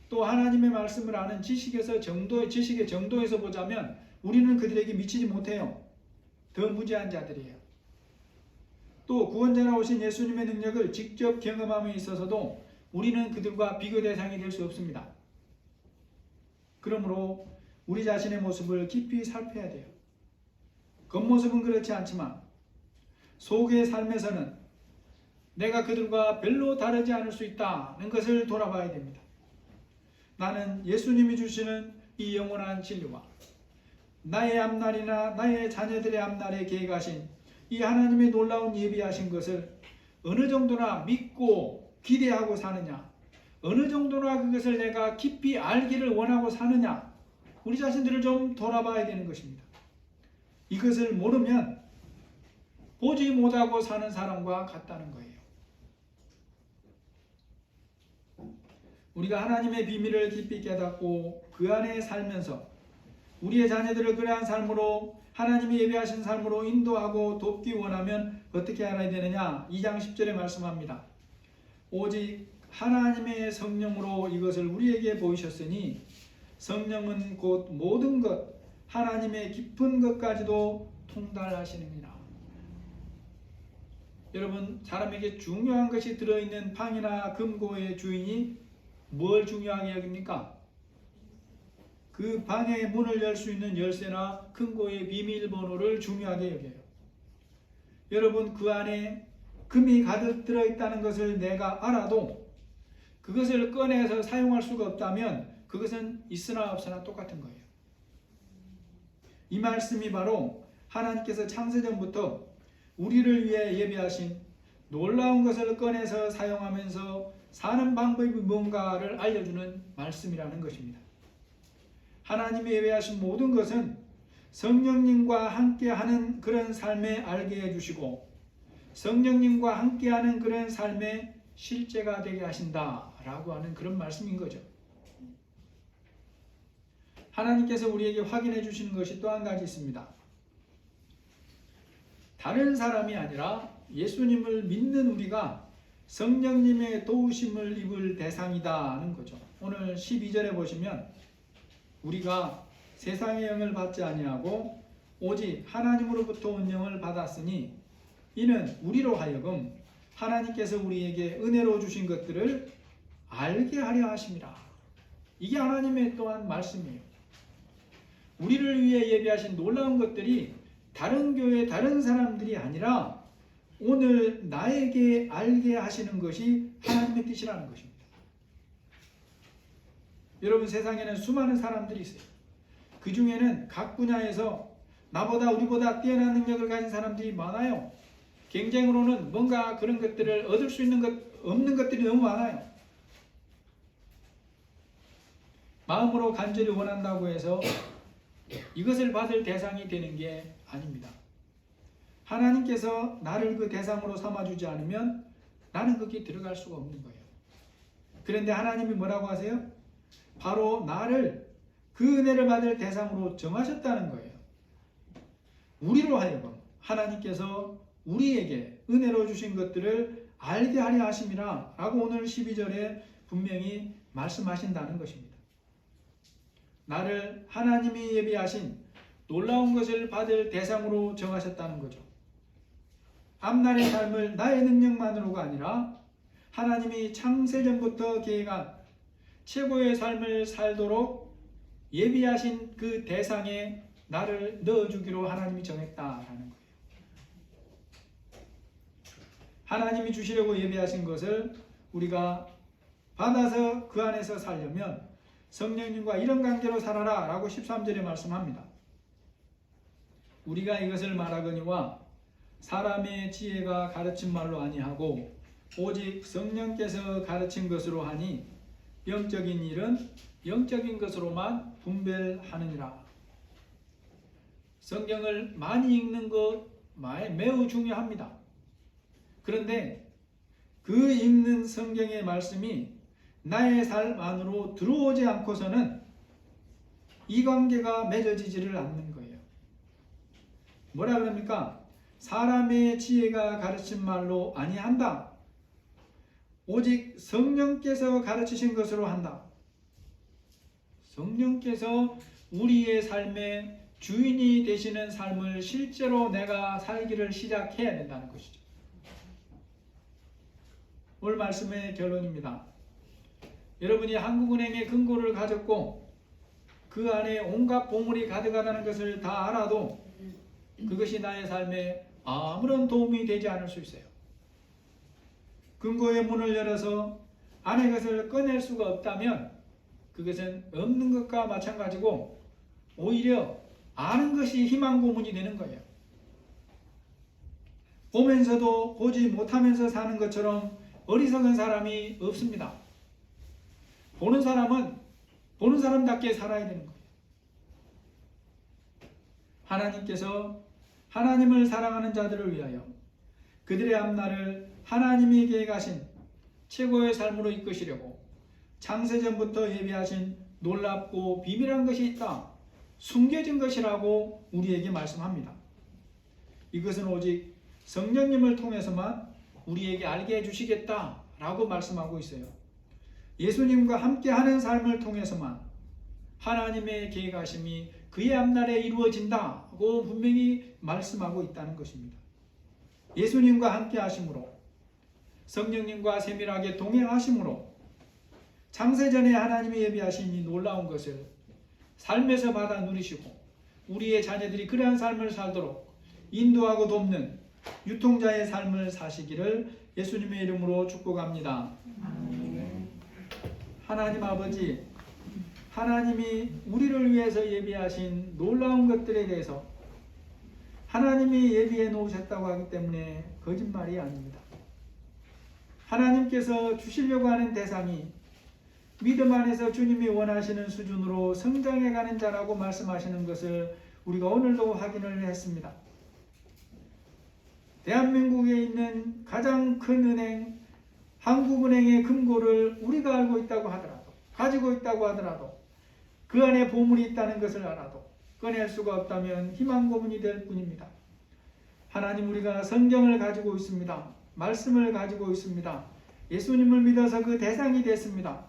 또 하나님의 말씀을 아는 지식의 정도에서 보자면 우리는 그들에게 미치지 못해요. 더 무지한 자들이에요. 또 구원자로 오신 예수님의 능력을 직접 경험함에 있어서도 우리는 그들과 비교 대상이 될 수 없습니다. 그러므로 우리 자신의 모습을 깊이 살펴야 돼요. 겉모습은 그렇지 않지만 속의 삶에서는 내가 그들과 별로 다르지 않을 수 있다는 것을 돌아봐야 됩니다. 나는 예수님이 주시는 이 영원한 진리와 나의 앞날이나 나의 자녀들의 앞날에 계획하신 이 하나님의 놀라운 예비하신 것을 어느 정도나 믿고 기대하고 사느냐, 어느 정도나 그것을 내가 깊이 알기를 원하고 사느냐, 우리 자신들을 좀 돌아봐야 되는 것입니다. 이것을 모르면 보지 못하고 사는 사람과 같다는 거예요. 우리가 하나님의 비밀을 깊이 깨닫고 그 안에 살면서 우리의 자녀들을 그러한 삶으로 하나님이 예비하신 삶으로 인도하고 돕기 원하면 어떻게 알아야 되느냐? 2장 10절에 말씀합니다. 오직 하나님의 성령으로 이것을 우리에게 보이셨으니 성령은 곧 모든 것 하나님의 깊은 것까지도 통달하시느니라. 여러분, 사람에게 중요한 것이 들어있는 팡이나 금고의 주인이 뭘 중요하게 여깁니까? 그 방의 문을 열 수 있는 열쇠나 금고의 비밀번호를 중요하게 여겨요. 여러분, 그 안에 금이 가득 들어있다는 것을 내가 알아도 그것을 꺼내서 사용할 수가 없다면 그것은 있으나 없으나 똑같은 거예요. 이 말씀이 바로 하나님께서 창세전부터 우리를 위해 예비하신 놀라운 것을 꺼내서 사용하면서 사는 방법이 뭔가를 알려주는 말씀이라는 것입니다. 하나님이 예배하신 모든 것은 성령님과 함께하는 그런 삶에 알게 해주시고 성령님과 함께하는 그런 삶의 실제가 되게 하신다라고 하는 그런 말씀인 거죠. 하나님께서 우리에게 확인해 주시는 것이 또 한 가지 있습니다. 다른 사람이 아니라 예수님을 믿는 우리가 성령님의 도우심을 입을 대상이다는 거죠. 오늘 12절에 보시면 우리가 세상의 영을 받지 아니하고 오직 하나님으로부터 온 영을 받았으니 이는 우리로 하여금 하나님께서 우리에게 은혜로 주신 것들을 알게 하려 하심이라. 이게 하나님의 또한 말씀이에요. 우리를 위해 예비하신 놀라운 것들이 다른 교회 다른 사람들이 아니라 오늘 나에게 알게 하시는 것이 하나님의 뜻이라는 것입니다. 여러분, 세상에는 수많은 사람들이 있어요. 그 중에는 각 분야에서 나보다 우리보다 뛰어난 능력을 가진 사람들이 많아요. 경쟁으로는 뭔가 그런 것들을 얻을 수 있는 것 없는 것들이 너무 많아요. 마음으로 간절히 원한다고 해서 이것을 받을 대상이 되는 게 아닙니다. 하나님께서 나를 그 대상으로 삼아주지 않으면 나는 거기에 들어갈 수가 없는 거예요. 그런데 하나님이 뭐라고 하세요? 바로 나를 그 은혜를 받을 대상으로 정하셨다는 거예요. 우리로 하여금 하나님께서 우리에게 은혜로 주신 것들을 알게 하려 하심이라 라고 오늘 12절에 분명히 말씀하신다는 것입니다. 나를 하나님이 예비하신 놀라운 것을 받을 대상으로 정하셨다는 거죠. 앞날의 삶을 나의 능력만으로가 아니라 하나님이 창세전부터 계획한 최고의 삶을 살도록 예비하신 그 대상에 나를 넣어주기로 하나님이 정했다라는 거예요. 하나님이 주시려고 예비하신 것을 우리가 받아서 그 안에서 살려면 성령님과 이런 관계로 살아라 라고 13절에 말씀합니다. 우리가 이것을 말하거니와 사람의 지혜가 가르친 말로 아니하고 오직 성령께서 가르친 것으로 하니 영적인 일은 영적인 것으로만 분별하느니라. 성경을 많이 읽는 것 매우 중요합니다. 그런데 그 읽는 성경의 말씀이 나의 삶 안으로 들어오지 않고서는 이 관계가 맺어지지를 않는 거예요. 뭐라 그럽니까? 사람의 지혜가 가르친 말로 아니한다. 오직 성령께서 가르치신 것으로 한다. 성령께서 우리의 삶의 주인이 되시는 삶을 실제로 내가 살기를 시작해야 된다는 것이죠. 오늘 말씀의 결론입니다. 여러분이 한국은행의 금고를 가졌고 그 안에 온갖 보물이 가득하다는 것을 다 알아도 그것이 나의 삶에 아무런 도움이 되지 않을 수 있어요. 금고의 문을 열어서 안의 것을 꺼낼 수가 없다면 그것은 없는 것과 마찬가지고 오히려 아는 것이 희망 고문이 되는 거예요. 보면서도 보지 못하면서 사는 것처럼 어리석은 사람이 없습니다. 보는 사람은 보는 사람답게 살아야 되는 거예요. 하나님께서 하나님을 사랑하는 자들을 위하여 그들의 앞날을 하나님이 계획하신 최고의 삶으로 이끄시려고 창세전부터 예비하신 놀랍고 비밀한 것이 있다. 숨겨진 것이라고 우리에게 말씀합니다. 이것은 오직 성령님을 통해서만 우리에게 알게 해주시겠다라고 말씀하고 있어요. 예수님과 함께하는 삶을 통해서만 하나님의 계획하심이 그의 앞날에 이루어진다고 분명히 말씀하고 있다는 것입니다. 예수님과 함께하심으로 성령님과 세밀하게 동행하심으로 창세전에 하나님이 예비하신 이 놀라운 것을 삶에서 받아 누리시고 우리의 자녀들이 그러한 삶을 살도록 인도하고 돕는 유통자의 삶을 사시기를 예수님의 이름으로 축복합니다. 하나님 아버지, 하나님이 우리를 위해서 예비하신 놀라운 것들에 대해서 하나님이 예비해 놓으셨다고 하기 때문에 거짓말이 아닙니다. 하나님께서 주시려고 하는 대상이 믿음 안에서 주님이 원하시는 수준으로 성장해가는 자라고 말씀하시는 것을 우리가 오늘도 확인을 했습니다. 대한민국에 있는 가장 큰 은행 한국은행의 금고를 우리가 알고 있다고 하더라도 가지고 있다고 하더라도 그 안에 보물이 있다는 것을 알아도 꺼낼 수가 없다면 희망 고문이 될 뿐입니다. 하나님, 우리가 성경을 가지고 있습니다. 말씀을 가지고 있습니다. 예수님을 믿어서 그 대상이 됐습니다.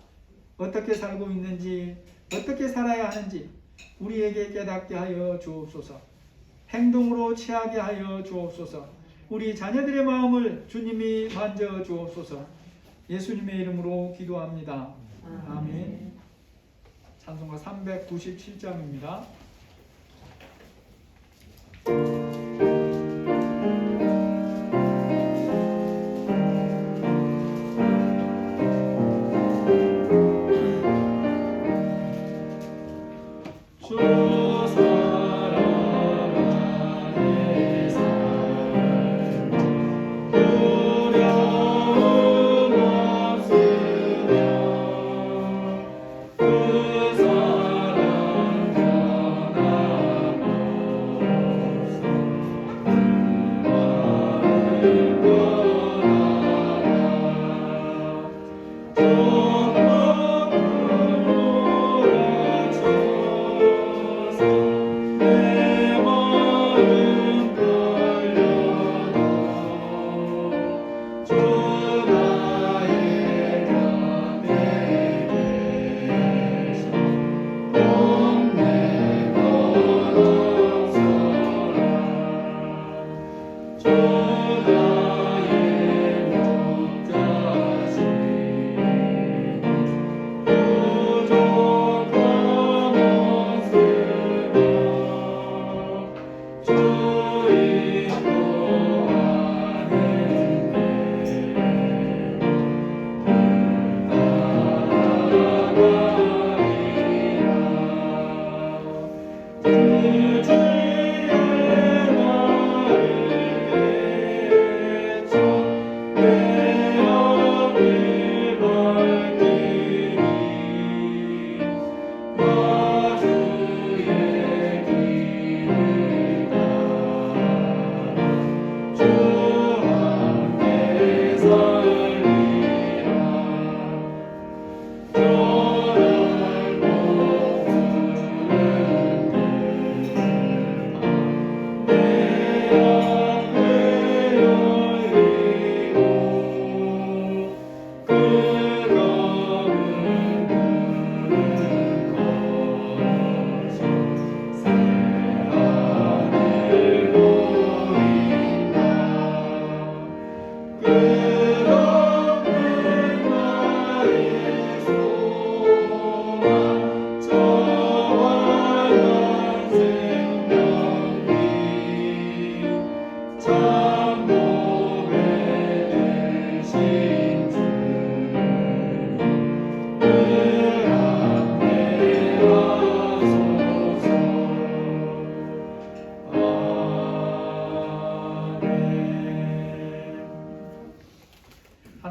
어떻게 살고 있는지, 어떻게 살아야 하는지 우리에게 깨닫게 하여 주옵소서. 행동으로 취하게 하여 주옵소서. 우리 자녀들의 마음을 주님이 만져 주옵소서. 예수님의 이름으로 기도합니다. 아멘. 찬송가 397장입니다.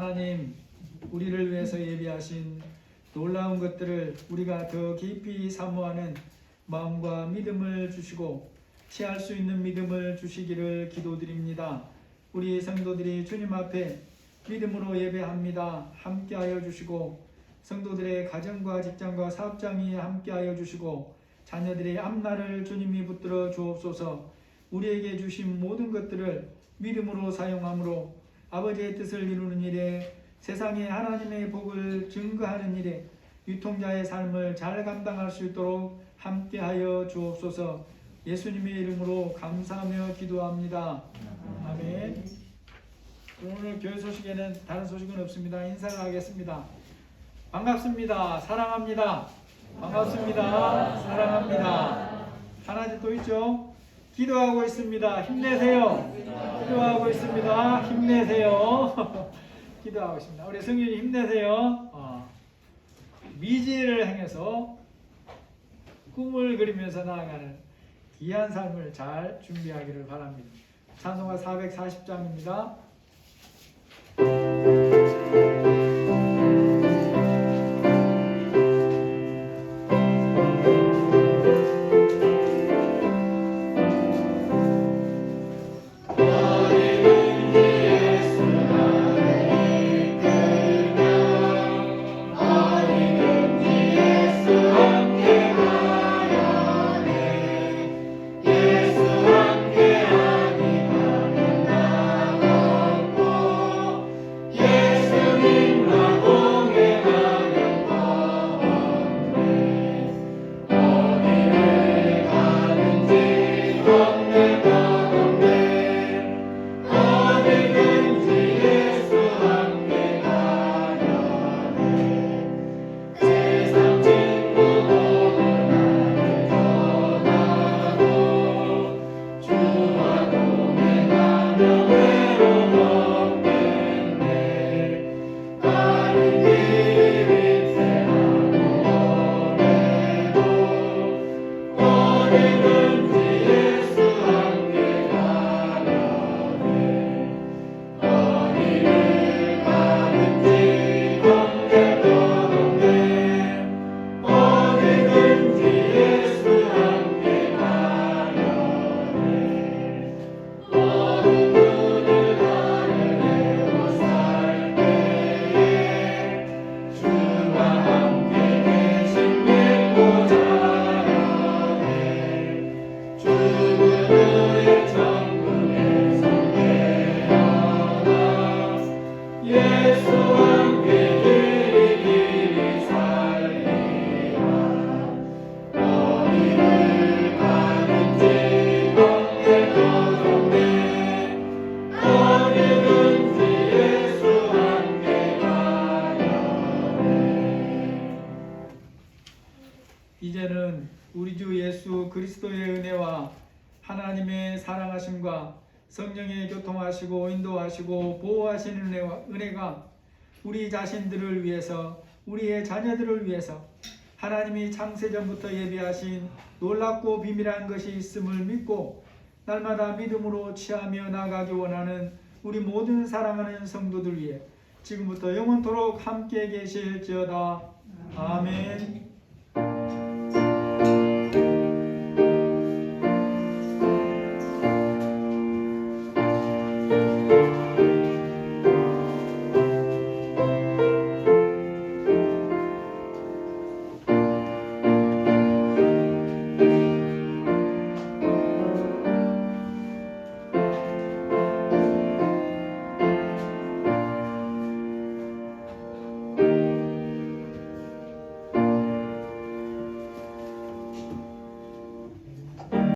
하나님, 우리를 위해서 예비하신 놀라운 것들을 우리가 더 깊이 사모하는 마음과 믿음을 주시고 취할 수 있는 믿음을 주시기를 기도드립니다. 우리 성도들이 주님 앞에 믿음으로 예배합니다. 함께하여 주시고 성도들의 가정과 직장과 사업장이 함께하여 주시고 자녀들의 앞날을 주님이 붙들어 주옵소서. 우리에게 주신 모든 것들을 믿음으로 사용함으로 아버지의 뜻을 이루는 일에 세상에 하나님의 복을 증거하는 일에 유통자의 삶을 잘 감당할 수 있도록 함께하여 주옵소서. 예수님의 이름으로 감사하며 기도합니다. 아멘. 오늘 교회 소식에는 다른 소식은 없습니다. 인사를 하겠습니다. 반갑습니다. 사랑합니다. 반갑습니다. 사랑합니다. 하나 또 있죠? 기도하고 있습니다. 힘내세요. 기도하고 있습니다. 힘내세요. 기도하고 있습니다. 우리 성윤이 힘내세요. 미지를 향해서 꿈을 그리면서 나아가는 귀한 삶을 잘 준비하기를 바랍니다. 찬송가 440장입니다. 이제는 우리 주 예수 그리스도의 은혜와 하나님의 사랑하심과 성령의 교통하시고 인도하시고 보호하시는 은혜가 우리 자신들을 위해서 우리의 자녀들을 위해서 하나님이 창세전부터 예비하신 놀랍고 비밀한 것이 있음을 믿고 날마다 믿음으로 취하며 나가기 원하는 우리 모든 사랑하는 성도들 위해 지금부터 영원토록 함께 계실지어다. 아멘.